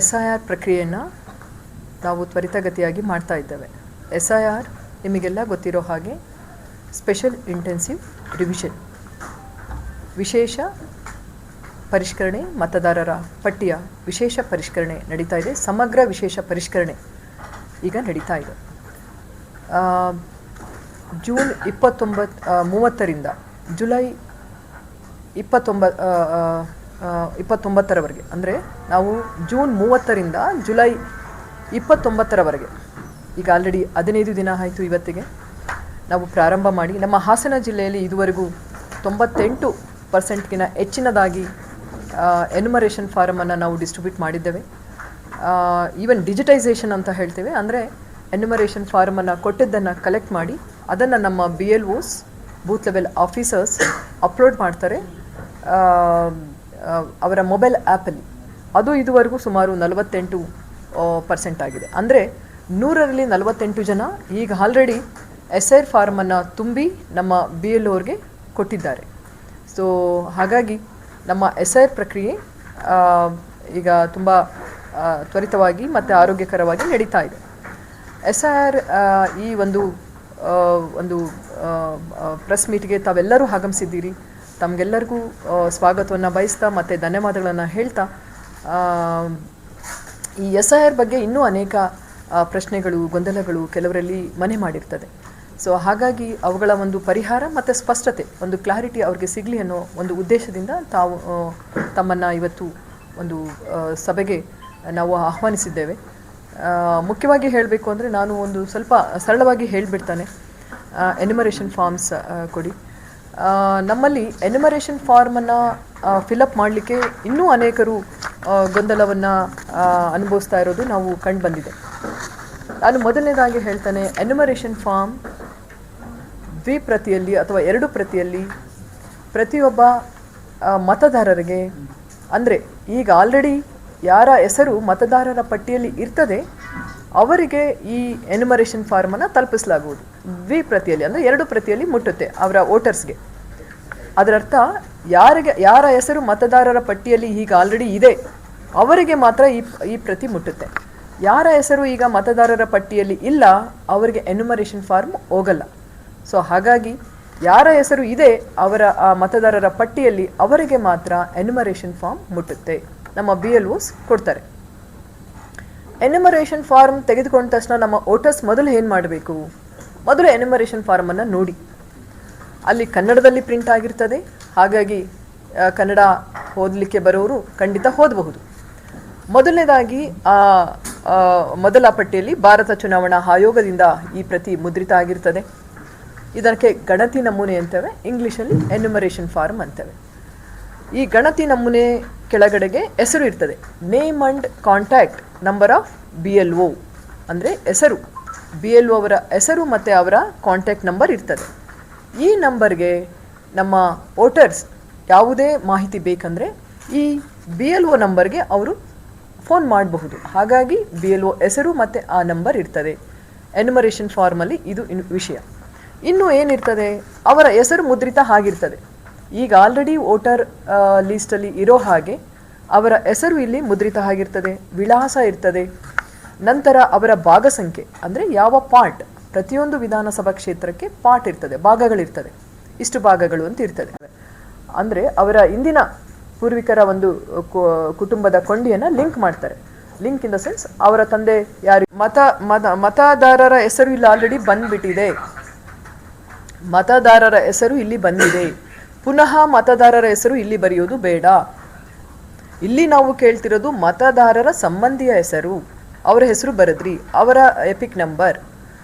SIR ಪ್ರಕ್ರಿಯೆಯನ್ನು ನಾವು ತ್ವರಿತಗತಿಯಾಗಿ ಮಾಡ್ತಾ ಇದ್ದೇವೆ. SIR ನಿಮಗೆಲ್ಲ ಗೊತ್ತಿರೋ ಹಾಗೆ ಸ್ಪೆಷಲ್ ಇಂಟೆನ್ಸಿವ್ ರಿವಿಷನ್, ವಿಶೇಷ ಪರಿಷ್ಕರಣೆ, ಮತದಾರರ ಪಟ್ಟಿಯ ವಿಶೇಷ ಪರಿಷ್ಕರಣೆ ನಡೀತಾ ಇದೆ. ಸಮಗ್ರ ವಿಶೇಷ ಪರಿಷ್ಕರಣೆ ಈಗ ನಡೀತಾ ಇದೆ. ಜೂನ್ 30ರಿಂದ ಜುಲೈ 29ರವರೆಗೆ, ಅಂದರೆ ನಾವು ಜೂನ್ 30ರಿಂದ ಜುಲೈ 29ರವರೆಗೆ, ಈಗ ಆಲ್ರೆಡಿ 15 ದಿನ ಆಯಿತು ಇವತ್ತಿಗೆ ನಾವು ಪ್ರಾರಂಭ ಮಾಡಿ. ನಮ್ಮ ಹಾಸನ ಜಿಲ್ಲೆಯಲ್ಲಿ ಇದುವರೆಗೂ 98%ಗಿನ ಹೆಚ್ಚಿನದಾಗಿ ಎನ್ಯುಮರೇಷನ್ ಫಾರಮನ್ನು ನಾವು ಡಿಸ್ಟ್ರಿಬ್ಯೂಟ್ ಮಾಡಿದ್ದೇವೆ. ಈವನ್ ಡಿಜಿಟೈಸೇಷನ್ ಅಂತ ಹೇಳ್ತೇವೆ, ಅಂದರೆ ಎನ್ಯುಮರೇಷನ್ ಫಾರಮನ್ನು ಕೊಟ್ಟಿದ್ದನ್ನು ಕಲೆಕ್ಟ್ ಮಾಡಿ ಅದನ್ನು ನಮ್ಮ BLOs, booth level officers upload ಮಾಡ್ತಾರೆ ಅವರ ಮೊಬೈಲ್ ಆ್ಯಪಲ್ಲಿ. ಅದು ಇದುವರೆಗೂ ಸುಮಾರು 48% ಆಗಿದೆ. ಅಂದರೆ 100ರಲ್ಲಿ 48 ಜನ ಈಗ ಆಲ್ರೆಡಿ SIR ಫಾರ್ಮನ್ನು ತುಂಬಿ ನಮ್ಮ BLOರ್ಗೆ ಕೊಟ್ಟಿದ್ದಾರೆ. ಸೊ ಹಾಗಾಗಿ ನಮ್ಮ SIR ಪ್ರಕ್ರಿಯೆ ಈಗ ತುಂಬ ತ್ವರಿತವಾಗಿ ಮತ್ತು ಆರೋಗ್ಯಕರವಾಗಿ ನಡೀತಾ ಇದೆ. SIR ಈ ಒಂದು ಪ್ರೆಸ್ ಮೀಟ್ಗೆ ತಾವೆಲ್ಲರೂ ಆಗಮಿಸಿದ್ದೀರಿ. ತಮಗೆಲ್ಲರಿಗೂ ಸ್ವಾಗತವನ್ನು ಬಯಸ್ತಾ ಮತ್ತು ಧನ್ಯವಾದಗಳನ್ನು ಹೇಳ್ತಾ, ಈ SIR ಬಗ್ಗೆ ಇನ್ನೂ ಅನೇಕ ಪ್ರಶ್ನೆಗಳು, ಗೊಂದಲಗಳು ಕೆಲವರಲ್ಲಿ ಮನೆ ಮಾಡಿರ್ತದೆ. ಸೊ ಹಾಗಾಗಿ ಅವುಗಳ ಒಂದು ಪರಿಹಾರ ಮತ್ತು ಸ್ಪಷ್ಟತೆ, ಒಂದು ಕ್ಲಾರಿಟಿ ಅವ್ರಿಗೆ ಸಿಗಲಿ ಅನ್ನೋ ಒಂದು ಉದ್ದೇಶದಿಂದ ತಮ್ಮನ್ನು ಇವತ್ತು ಒಂದು ಸಭೆಗೆ ನಾವು ಆಹ್ವಾನಿಸಿದ್ದೇವೆ. ಮುಖ್ಯವಾಗಿ ಹೇಳಬೇಕು ಅಂದರೆ ನಾನು ಒಂದು ಸ್ವಲ್ಪ ಸರಳವಾಗಿ ಹೇಳಿಬಿಡ್ತಾನೆ. ಎನ್ಯುಮರೇಷನ್ ಫಾರ್ಮ್ಸ್ ಕೊಡಿ. ನಮ್ಮಲ್ಲಿ ಎನ್ಯುಮರೇಷನ್ ಫಾರ್ಮನ್ನು ಫಿಲಪ್ ಮಾಡಲಿಕ್ಕೆ ಇನ್ನೂ ಅನೇಕರು ಗೊಂದಲವನ್ನು ಅನುಭವಿಸ್ತಾ ಇರೋದು ನಾವು ಕಂಡು ಬಂದಿದೆ. ನಾನು ಮೊದಲನೇದಾಗಿ ಹೇಳ್ತಾನೆ, ಎನ್ಯುಮರೇಷನ್ ಫಾರ್ಮ್ ದ್ವಿಪ್ರತಿಯಲ್ಲಿ ಅಥವಾ 2 ಪ್ರತಿಯಲ್ಲಿ ಪ್ರತಿಯೊಬ್ಬ ಮತದಾರರಿಗೆ, ಅಂದರೆ ಈಗ ಆಲ್ರೆಡಿ ಯಾರ ಹೆಸರು ಮತದಾರರ ಪಟ್ಟಿಯಲ್ಲಿ ಇರ್ತದೆ ಅವರಿಗೆ ಈ ಎನ್ಯುಮರೇಷನ್ ಫಾರ್ಮನ್ನು ತಲುಪಿಸಲಾಗುವುದು. ದ್ವಿಪ್ರತಿಯಲ್ಲಿ ಅಂದರೆ 2 ಪ್ರತಿಯಲ್ಲಿ ಮುಟ್ಟುತ್ತೆ ಅವರ ವೋಟರ್ಸ್ಗೆ. ಅದರರ್ಥ ಯಾರ ಹೆಸರು ಮತದಾರರ ಪಟ್ಟಿಯಲ್ಲಿ ಈಗ ಆಲ್ರೆಡಿ ಇದೆ ಅವರಿಗೆ ಮಾತ್ರ ಈ ಪ್ರತಿ ಮುಟ್ಟುತ್ತೆ. ಯಾರ ಹೆಸರು ಈಗ ಮತದಾರರ ಪಟ್ಟಿಯಲ್ಲಿ ಇಲ್ಲ ಅವರಿಗೆ ಎನ್ಯುಮರೇಷನ್ ಫಾರ್ಮ್ ಹೋಗಲ್ಲ. ಸೊ ಹಾಗಾಗಿ ಯಾರ ಹೆಸರು ಇದೆ ಅವರ ಆ ಮತದಾರರ ಪಟ್ಟಿಯಲ್ಲಿ ಅವರಿಗೆ ಮಾತ್ರ ಎನ್ಯುಮರೇಷನ್ ಫಾರ್ಮ್ ಮುಟ್ಟುತ್ತೆ. ನಮ್ಮ BLOs ಕೊಡ್ತಾರೆ. ಎನ್ಯುಮರೇಷನ್ ಫಾರ್ಮ್ ತೆಗೆದುಕೊಂಡ ತಕ್ಷಣ ನಮ್ಮ ವೋಟರ್ಸ್ ಮೊದಲು ಏನು ಮಾಡಬೇಕು? ಮೊದಲು ಎನ್ಯುಮರೇಷನ್ ಫಾರ್ಮನ್ನು ನೋಡಿ. ಅಲ್ಲಿ ಕನ್ನಡದಲ್ಲಿ ಪ್ರಿಂಟ್ ಆಗಿರ್ತದೆ, ಹಾಗಾಗಿ ಕನ್ನಡ ಓದಲಿಕ್ಕೆ ಬರೋರು ಖಂಡಿತ ಓದಬಹುದು. ಮೊದಲನೇದಾಗಿ ಮೊದಲ ಪಟ್ಟಿಯಲ್ಲಿ ಭಾರತ ಚುನಾವಣಾ ಆಯೋಗದಿಂದ ಈ ಪ್ರತಿ ಮುದ್ರಿತ ಆಗಿರ್ತದೆ. ಇದಕ್ಕೆ ಗಣತಿ ನಮೂನೆ ಅಂತೇವೆ, ಇಂಗ್ಲೀಷಲ್ಲಿ ಎನ್ಯುಮರೇಷನ್ ಫಾರ್ಮ್ ಅಂತೇವೆ. ಈ ಗಣತಿ ನಮೂನೆ ಕೆಳಗಡೆಗೆ ಹೆಸರು ಇರ್ತದೆ, name and contact number of BLO, ಅಂದರೆ ಹೆಸರು, BLO ಅವರ ಹೆಸರು ಮತ್ತು ಅವರ ಕಾಂಟ್ಯಾಕ್ಟ್ ನಂಬರ್ ಇರ್ತದೆ. ಈ ನಂಬರ್ಗೆ ನಮ್ಮ ವೋಟರ್ಸ್ ಯಾವುದೇ ಮಾಹಿತಿ ಬೇಕಂದರೆ ಈ BLO ನಂಬರ್ಗೆ ಅವರು ಫೋನ್ ಮಾಡಬಹುದು. ಹಾಗಾಗಿ BLO ಹೆಸರು ಮತ್ತು ಆ ನಂಬರ್ ಇರ್ತದೆ ಎನ್ಯುಮರೇಷನ್ ಫಾರ್ಮಲ್ಲಿ. ಇದು ವಿಷಯ. ಇನ್ನು ಏನಿರ್ತದೆ, ಅವರ ಹೆಸರು ಮುದ್ರಿತ ಆಗಿರ್ತದೆ. ಈಗ ಆಲ್ರೆಡಿ ವೋಟರ್ ಲೀಸ್ಟಲ್ಲಿ ಇರೋ ಹಾಗೆ ಅವರ ಹೆಸರು ಇಲ್ಲಿ ಮುದ್ರಿತ ಆಗಿರ್ತದೆ, ವಿಳಾಸ ಇರ್ತದೆ, ನಂತರ ಅವರ ಭಾಗ ಸಂಖ್ಯೆ, ಅಂದರೆ ಯಾವ ಪಾರ್ಟ್, ಪ್ರತಿಯೊಂದು ವಿಧಾನಸಭಾ ಕ್ಷೇತ್ರಕ್ಕೆ ಪಾರ್ಟ್ ಇರ್ತದೆ, ಭಾಗಗಳಿರ್ತದೆ, ಇಷ್ಟು ಭಾಗಗಳು ಅಂತ ಇರ್ತದೆ. ಅಂದರೆ ಅವರ ಇಂದಿನ ಪೂರ್ವಿಕರ ಒಂದು ಕುಟುಂಬದ ಕೊಂಡಿಯನ್ನು ಲಿಂಕ್ ಮಾಡ್ತಾರೆ. ಲಿಂಕ್ ಇನ್ ದ ಸೆನ್ಸ್ ಅವರ ತಂದೆ ಯಾರು, ಮತದಾರರ ಹೆಸರು ಇಲ್ಲಿ ಆಲ್ರೆಡಿ ಬಂದ್ಬಿಟ್ಟಿದೆ, ಮತದಾರರ ಹೆಸರು ಇಲ್ಲಿ ಬಂದಿದೆ, ಪುನಃ ಮತದಾರರ ಹೆಸರು ಇಲ್ಲಿ ಬರೆಯೋದು ಬೇಡ. ಇಲ್ಲಿ ನಾವು ಕೇಳ್ತಿರೋದು ಮತದಾರರ ಸಂಬಂಧಿಯ ಹೆಸರು, ಅವರ ಹೆಸರು ಬರೆದ್ರಿ, ಅವರ ಎಪಿಕ್ ನಂಬರ್,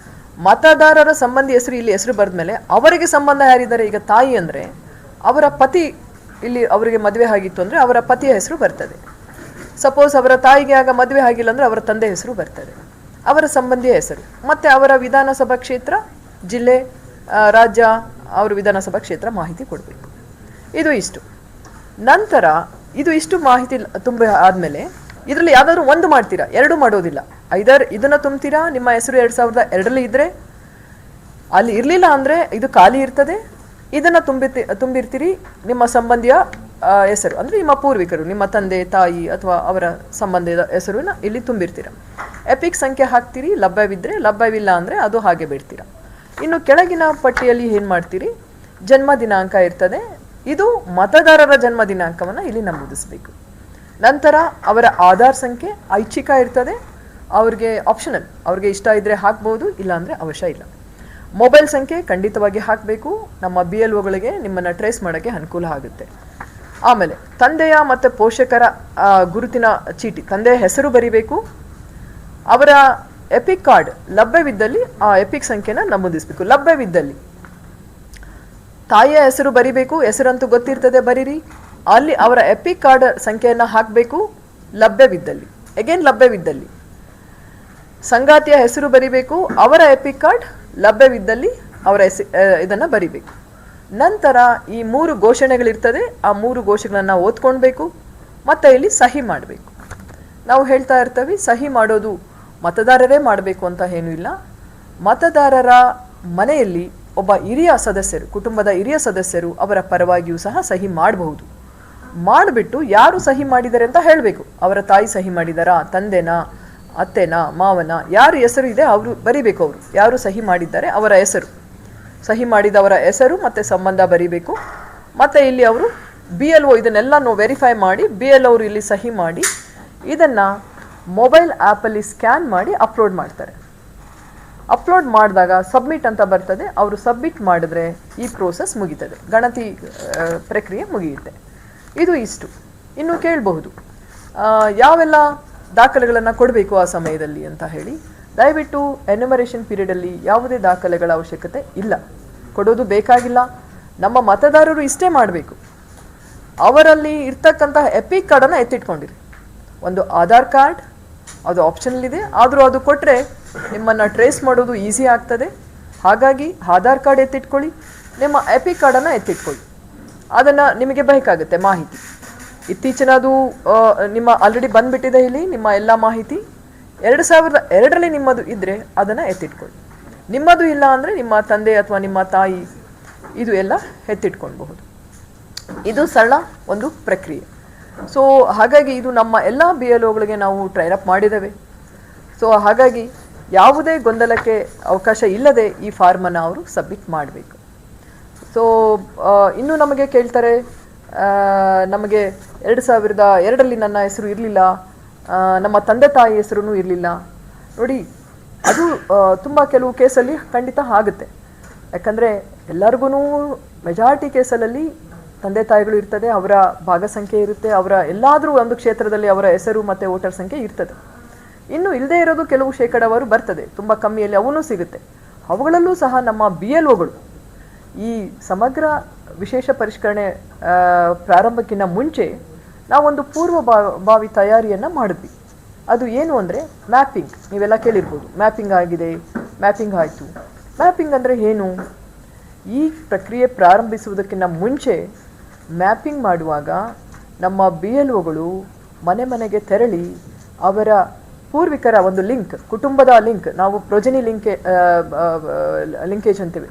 ಮತದಾರರ ಸಂಬಂಧಿ ಹೆಸರು ಇಲ್ಲಿ ಹೆಸರು ಬರೆದ್ಮೇಲೆ ಅವರಿಗೆ ಸಂಬಂಧ ಯಾರಿದ್ದಾರೆ, ಈಗ ತಾಯಿ ಅಂದರೆ ಅವರ ಪತಿ, ಇಲ್ಲಿ ಅವರಿಗೆ ಮದುವೆ ಆಗಿತ್ತು ಅಂದರೆ ಅವರ ಪತಿಯ ಹೆಸರು ಬರ್ತದೆ. ಸಪೋಸ್ ಅವರ ತಾಯಿಗೆ ಆಗ ಮದುವೆ ಆಗಿಲ್ಲ ಅಂದರೆ ಅವರ ತಂದೆ ಹೆಸರು ಬರ್ತದೆ, ಅವರ ಸಂಬಂಧಿಯ ಹೆಸರು, ಮತ್ತು ಅವರ ವಿಧಾನಸಭಾ ಕ್ಷೇತ್ರ, ಜಿಲ್ಲೆ, ರಾಜ್ಯ, ಅವರು ವಿಧಾನಸಭಾ ಕ್ಷೇತ್ರ ಮಾಹಿತಿ ಕೊಡಬೇಕು. ಇದು ಇಷ್ಟು. ನಂತರ ಇದು ಇಷ್ಟು ಮಾಹಿತಿ ತುಂಬ ಆದಮೇಲೆ ಇದರಲ್ಲಿ ಯಾವುದಾದ್ರೂ ಒಂದು ಮಾಡ್ತೀರಾ, 2 ಮಾಡೋದಿಲ್ಲ. ಐದರ್ ಇದನ್ನು ತುಂಬ್ತೀರಾ, ನಿಮ್ಮ ಹೆಸರು 2002ರಲ್ಲಿ ಇದ್ದರೆ, ಅಲ್ಲಿ ಇರಲಿಲ್ಲ ಅಂದರೆ ಇದು ಖಾಲಿ ಇರ್ತದೆ, ಇದನ್ನು ತುಂಬಿರ್ತೀರಿ ನಿಮ್ಮ ಸಂಬಂಧಿಯ ಹೆಸರು, ಅಂದರೆ ನಿಮ್ಮ ಪೂರ್ವಿಕರು, ನಿಮ್ಮ ತಂದೆ ತಾಯಿ ಅಥವಾ ಅವರ ಸಂಬಂಧದ ಹೆಸರನ್ನ ಇಲ್ಲಿ ತುಂಬಿರ್ತೀರ. ಎಪಿಕ್ ಸಂಖ್ಯೆ ಹಾಕ್ತೀರಿ, ಲಭ್ಯವಿದ್ದರೆ, ಲಭ್ಯವಿಲ್ಲ ಅಂದರೆ ಅದು ಹಾಗೆ ಬಿಡ್ತೀರ. ಇನ್ನು ಕೆಳಗಿನ ಪಟ್ಟಿಯಲ್ಲಿ ಏನು ಮಾಡ್ತೀರಿ, ಜನ್ಮ ದಿನಾಂಕ ಇರ್ತದೆ. ಇದು ಮತದಾರರ ಜನ್ಮ ದಿನಾಂಕವನ್ನು ಇಲ್ಲಿ ನಮೂದಿಸಬೇಕು. ನಂತರ ಅವರ ಆಧಾರ್ ಸಂಖ್ಯೆ ಐಚ್ಛಿಕ ಇರ್ತದೆ, ಅವ್ರಿಗೆ ಆಪ್ಷನಲ್, ಅವ್ರಿಗೆ ಇಷ್ಟ ಇದ್ದರೆ ಹಾಕ್ಬೋದು, ಇಲ್ಲ ಅಂದರೆ ಅವಶ್ಯ ಇಲ್ಲ. ಮೊಬೈಲ್ ಸಂಖ್ಯೆ ಖಂಡಿತವಾಗಿ ಹಾಕಬೇಕು, ನಮ್ಮ BLOಗಳಿಗೆ ನಿಮ್ಮನ್ನು ಟ್ರೇಸ್ ಮಾಡೋಕ್ಕೆ ಅನುಕೂಲ ಆಗುತ್ತೆ. ಆಮೇಲೆ ತಂದೆಯ ಮತ್ತು ಪೋಷಕರ ಗುರುತಿನ ಚೀಟಿ, ತಂದೆಯ ಹೆಸರು ಬರಿಬೇಕು. ಅವರ ಎಪಿಕ್ ಕಾರ್ಡ್ ಲಭ್ಯವಿದ್ದಲ್ಲಿ ಆ ಎಪಿಕ್ ಸಂಖ್ಯೆನ ನಮೂದಿಸಬೇಕು. ಲಭ್ಯವಿದ್ದಲ್ಲಿ ತಾಯಿಯ ಹೆಸರು ಬರಿಬೇಕು, ಹೆಸರಂತೂ ಗೊತ್ತಿರ್ತದೆ, ಬರೀರಿ. ಅಲ್ಲಿ ಅವರ ಎಪಿಕ್ ಕಾರ್ಡ್ ಸಂಖ್ಯೆಯನ್ನು ಹಾಕಬೇಕು ಲಭ್ಯವಿದ್ದಲ್ಲಿ. ಅಗೇನ್ ಲಭ್ಯವಿದ್ದಲ್ಲಿ ಸಂಗಾತಿಯ ಹೆಸರು ಬರಿಬೇಕು, ಅವರ ಎಪಿಕ್ ಕಾರ್ಡ್ ಲಭ್ಯವಿದ್ದಲ್ಲಿ ಅವರ ಇದನ್ನು ಬರಿಬೇಕು. ನಂತರ ಈ 3 ಘೋಷಣೆಗಳಿರ್ತದೆ, ಆ 3 ಘೋಷಣೆಗಳನ್ನು ಓದ್ಕೊಳ್ಬೇಕು, ಮತ್ತು ಇಲ್ಲಿ ಸಹಿ ಮಾಡಬೇಕು. ನಾವು ಹೇಳ್ತಾ ಇರ್ತೀವಿ ಸಹಿ ಮಾಡೋದು ಮತದಾರರೇ ಮಾಡಬೇಕು ಅಂತ ಏನೂ ಇಲ್ಲ. ಮತದಾರರ ಮನೆಯಲ್ಲಿ ಒಬ್ಬ ಹಿರಿಯ ಸದಸ್ಯರು, ಕುಟುಂಬದ ಹಿರಿಯ ಸದಸ್ಯರು ಅವರ ಪರವಾಗಿಯೂ ಸಹ ಸಹಿ ಮಾಡಬಹುದು. ಮಾಡಿಬಿಟ್ಟು ಯಾರು ಸಹಿ ಮಾಡಿದ್ದಾರೆ ಅಂತ ಹೇಳಬೇಕು. ಅವರ ತಾಯಿ ಸಹಿ ಮಾಡಿದಾರಾ, ತಂದೆನಾ, ಅತ್ತೆನಾ, ಮಾವನ, ಯಾರು ಹೆಸರು ಇದೆ ಅವರು ಬರಿಬೇಕು. ಅವರು ಯಾರು ಸಹಿ ಮಾಡಿದ್ದಾರೆ ಅವರ ಹೆಸರು, ಸಹಿ ಮಾಡಿದವರ ಹೆಸರು ಮತ್ತು ಸಂಬಂಧ ಬರಿಬೇಕು. ಮತ್ತು ಇಲ್ಲಿ ಅವರು BLO ಇದನ್ನೆಲ್ಲ ವೆರಿಫೈ ಮಾಡಿ BLO ಅವರು ಇಲ್ಲಿ ಸಹಿ ಮಾಡಿ ಇದನ್ನು ಮೊಬೈಲ್ ಆ್ಯಪಲ್ಲಿ ಸ್ಕ್ಯಾನ್ ಮಾಡಿ ಅಪ್ಲೋಡ್ ಮಾಡ್ತಾರೆ. ಅಪ್ಲೋಡ್ ಮಾಡಿದಾಗ ಸಬ್ಮಿಟ್ ಅಂತ ಬರ್ತದೆ. ಅವರು ಸಬ್ಮಿಟ್ ಮಾಡಿದ್ರೆ ಈ ಪ್ರೋಸೆಸ್ ಮುಗೀತದೆ, ಗಣತಿ ಪ್ರಕ್ರಿಯೆ ಮುಗಿಯುತ್ತೆ. ಇದು ಇಷ್ಟು. ಇನ್ನು ಕೇಳಬಹುದು ಯಾವೆಲ್ಲ ದಾಖಲೆಗಳನ್ನು ಕೊಡಬೇಕು ಆ ಸಮಯದಲ್ಲಿ ಅಂತ ಹೇಳಿ. ದಯವಿಟ್ಟು ಎನ್ಯುಮರೇಷನ್ ಪೀರಿಯಡಲ್ಲಿ ಯಾವುದೇ ದಾಖಲೆಗಳ ಅವಶ್ಯಕತೆ ಇಲ್ಲ, ಕೊಡೋದು ಬೇಕಾಗಿಲ್ಲ. ನಮ್ಮ ಮತದಾರರು ಇಷ್ಟೇ ಮಾಡಬೇಕು, ಅವರಲ್ಲಿ ಇರ್ತಕ್ಕಂಥ ಎಪಿಕ್ ಕಾರ್ಡನ್ನು ಎತ್ತಿಟ್ಕೊಂಡಿರಿ. ಒಂದು ಆಧಾರ್ ಕಾರ್ಡ್, ಅದು ಆಪ್ಷನಲ್ ಇದೆ, ಆದರೂ ಅದು ಕೊಟ್ಟರೆ ನಿಮ್ಮನ್ನು ಟ್ರೇಸ್ ಮಾಡೋದು ಈಸಿ ಆಗ್ತದೆ. ಹಾಗಾಗಿ ಆಧಾರ್ ಕಾರ್ಡ್ ಎತ್ತಿಟ್ಕೊಳ್ಳಿ, ನಿಮ್ಮ ಎಪಿಕ್ ಕಾರ್ಡನ್ನು ಎತ್ತಿಟ್ಕೊಳ್ಳಿ. ಅದನ್ನು ನಿಮಗೆ ಬೇಕಾಗುತ್ತೆ ಮಾಹಿತಿ. ಇತ್ತೀಚಿನದು ನಿಮ್ಮ ಆಲ್ರೆಡಿ ಬಂದುಬಿಟ್ಟಿದೆ ಇಲ್ಲಿ ನಿಮ್ಮ ಎಲ್ಲ ಮಾಹಿತಿ. 2002ರಲ್ಲಿ ನಿಮ್ಮದು ಇದ್ದರೆ ಅದನ್ನು ಎತ್ತಿಟ್ಕೊಳ್ಳಿ. ನಿಮ್ಮದು ಇಲ್ಲ ಅಂದರೆ ನಿಮ್ಮ ತಂದೆ ಅಥವಾ ನಿಮ್ಮ ತಾಯಿ ಇದು ಎಲ್ಲ ಎತ್ತಿಟ್ಕೊಳ್ಬಹುದು. ಇದು ಸರಳ ಒಂದು ಪ್ರಕ್ರಿಯೆ. ಸೊ ಹಾಗಾಗಿ ಇದು ನಮ್ಮ ಎಲ್ಲ BLOಗಳಿಗೆ ನಾವು ಟ್ರೈನ್ ಅಪ್ ಮಾಡಿದ್ದೇವೆ. ಸೊ ಹಾಗಾಗಿ ಯಾವುದೇ ಗೊಂದಲಕ್ಕೆ ಅವಕಾಶ ಇಲ್ಲದೆ ಈ ಫಾರ್ಮನ್ನು ಅವರು ಸಬ್ಮಿಟ್ ಮಾಡಬೇಕು. ಸೊ ಇನ್ನು ನಮಗೆ ಕೇಳ್ತಾರೆ, ನಮಗೆ 2002ರಲ್ಲಿ ನನ್ನ ಹೆಸರು ಇರಲಿಲ್ಲ, ನಮ್ಮ ತಂದೆ ತಾಯಿ ಹೆಸರು ಇರಲಿಲ್ಲ. ನೋಡಿ, ಅದು ತುಂಬ ಕೆಲವು ಕೇಸಲ್ಲಿ ಖಂಡಿತ ಆಗುತ್ತೆ. ಯಾಕಂದರೆ ಎಲ್ಲರಿಗೂ ಮೆಜಾರಿಟಿ ಕೇಸಲ್ಲಿ ತಂದೆ ತಾಯಿಗಳು ಇರ್ತದೆ, ಅವರ ಭಾಗಸಂಖ್ಯೆ ಇರುತ್ತೆ, ಅವರ ಎಲ್ಲಾದರೂ ಒಂದು ಕ್ಷೇತ್ರದಲ್ಲಿ ಅವರ ಹೆಸರು ಮತ್ತು ವೋಟರ್ ಸಂಖ್ಯೆ ಇರ್ತದೆ. ಇನ್ನು ಇಲ್ಲದೆ ಇರೋದು ಕೆಲವು ಶೇಕಡಾವಾರು ಬರ್ತದೆ, ತುಂಬ ಕಮ್ಮಿಯಲ್ಲಿ ಅವನು ಸಿಗುತ್ತೆ. ಅವುಗಳಲ್ಲೂ ಸಹ ನಮ್ಮ BLOಗಳು ಈ ಸಮಗ್ರ ವಿಶೇಷ ಪರಿಷ್ಕರಣೆ ಪ್ರಾರಂಭಕ್ಕಿಂತ ಮುಂಚೆ ನಾವೊಂದು ಪೂರ್ವಭಾವಿ ತಯಾರಿಯನ್ನು ಮಾಡಿದ್ವಿ. ಅದು ಏನು ಅಂದರೆ ಮ್ಯಾಪಿಂಗ್. ನೀವೆಲ್ಲ ಕೇಳಿರ್ಬೋದು, ಮ್ಯಾಪಿಂಗ್ ಆಗಿದೆ, ಮ್ಯಾಪಿಂಗ್ ಆಯಿತು. ಮ್ಯಾಪಿಂಗ್ ಅಂದರೆ ಏನು? ಈ ಪ್ರಕ್ರಿಯೆ ಪ್ರಾರಂಭಿಸುವುದಕ್ಕಿಂತ ಮುಂಚೆ ಮ್ಯಾಪಿಂಗ್ ಮಾಡುವಾಗ ನಮ್ಮ BLOಗಳು ಮನೆ ಮನೆಗೆ ತೆರಳಿ ಅವರ ಪೂರ್ವಿಕರ ಒಂದು ಲಿಂಕ್, ಕುಟುಂಬದ ಲಿಂಕ್, ನಾವು ಪ್ರೊಜನಿ ಲಿಂಕೇಜ್ ಅಂತೀವಿ.